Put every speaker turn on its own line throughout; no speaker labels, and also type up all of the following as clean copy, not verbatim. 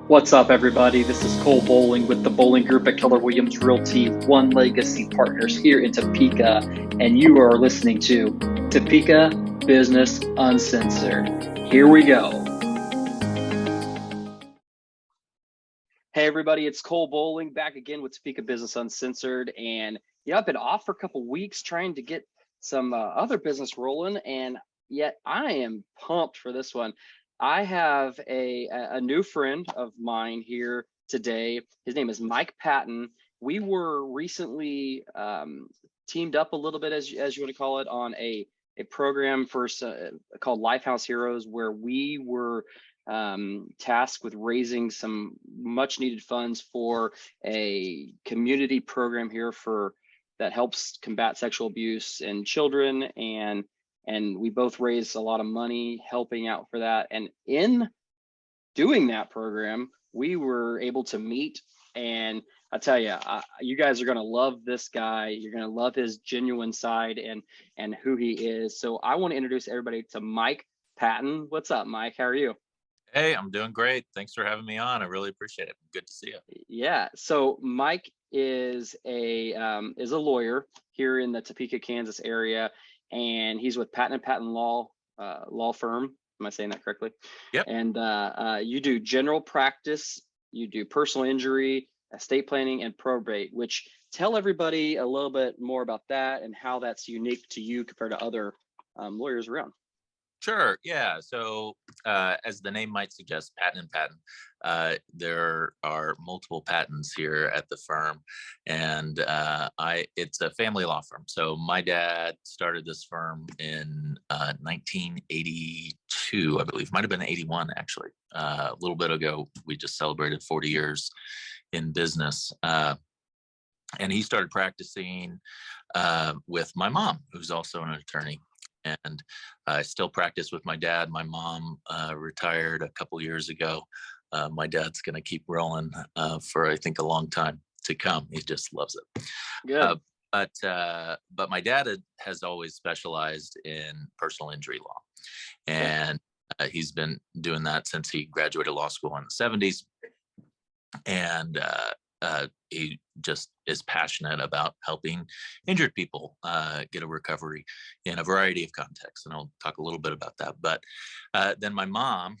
What's up, everybody? This is Cole Boling with the Boling Group at Keller Williams Realty, One Legacy Partners here in Topeka, and you are listening to Topeka Business Uncensored. Here we go. Hey, everybody, it's Cole Boling back again with Topeka Business Uncensored, and I've been off for a couple weeks trying to get some other business rolling, and yet I am pumped for this one. I have a new friend of mine here today. His name is Mike Patton. We were recently teamed up a little bit, as you want to call it, on a program called Lifehouse Heroes, where we were tasked with raising some much needed funds for a community program here that helps combat sexual abuse in children, and we both raised a lot of money helping out for that. And in doing that program, we were able to meet. And I tell you, you guys are going to love this guy. You're going to love his genuine side and who he is. So I want to introduce everybody to Mike Patton. What's up, Mike? How are you?
Hey, I'm doing great. Thanks for having me on. I really appreciate it. Good to see you.
Yeah. So Mike is a lawyer here in the Topeka, Kansas area, and he's with Patton and Patton law firm. Am I saying that correctly?
Yep.
And you do general practice, you do personal injury, estate planning, and probate. Which, tell everybody a little bit more about that and how that's unique to you compared to other lawyers around.
Sure. Yeah. So, as the name might suggest, Patton and Patton, there are multiple Pattons here at the firm, and it's a family law firm. So my dad started this firm in 1982, I believe. Might have been 81, actually. A little bit ago, we just celebrated 40 years in business. And he started practicing with my mom, who's also an attorney. And I still practice with my dad. My mom retired a couple years ago. My dad's going to keep rolling for, I think, a long time to come. He just loves it.
Good.
But my dad has always specialized in personal injury law. And he's been doing that since he graduated law school in the 70s. And he just is passionate about helping injured people get a recovery in a variety of contexts. And I'll talk a little bit about that. But then my mom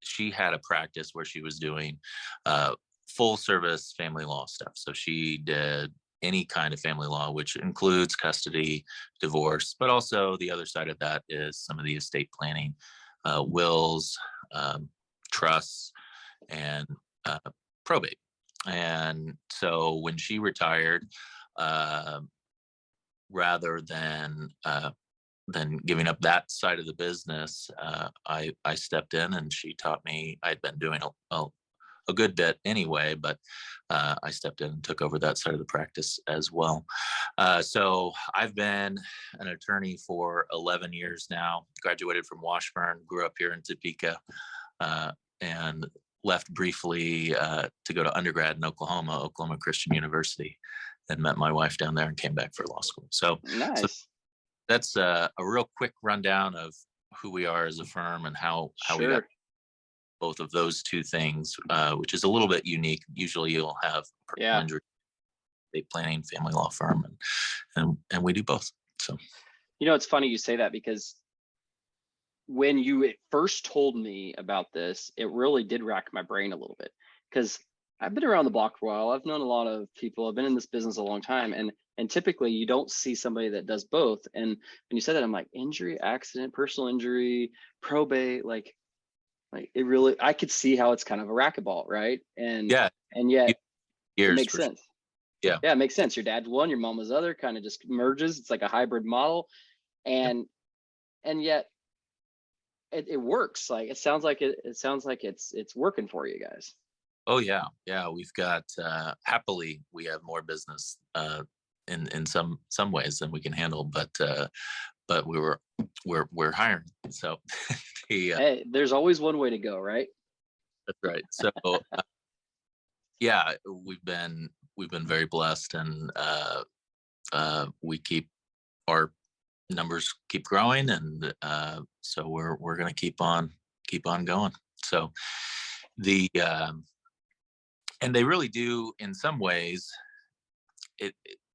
she had a practice where she was doing full service family law stuff. So she did any kind of family law, which includes custody, divorce, but also the other side of that is some of the estate planning, wills, trusts, and probate. And so when she retired, rather than giving up that side of the business, I stepped in and she taught me. I'd been doing a good bit anyway, but I stepped in and took over that side of the practice as well. So I've been an attorney for 11 years now, graduated from Washburn, grew up here in Topeka, and left briefly to go to undergrad in Oklahoma Christian University, and met my wife down there and came back for law school. So,
Nice.
So that's a real quick rundown of who we are as a firm and how we got both of those two things, which is a little bit unique. Usually you'll have personal injury, estate planning, family law firm, and we do both. So,
it's funny you say that, because when you first told me about this, it really did rack my brain a little bit, because I've been around the block for a while. I've known a lot of people. I've been in this business a long time, and typically you don't see somebody that does both. And when you said that, I'm like, injury, accident, personal injury, probate, like it really, I could see how it's kind of a racquetball, right? And yet it makes sense.
Yeah,
it makes sense. Your dad's one, your mom was other, kind of just merges. It's like a hybrid model, and yet it works. Like it sounds like it's working for you guys.
Oh yeah. We've got happily we have more business in some ways than we can handle, but we're hiring. So
hey, there's always one way to go, right?
That's right. So yeah, we've been very blessed, and we keep our numbers keep growing, and so we're going to keep on going. So the and they really do, in some ways,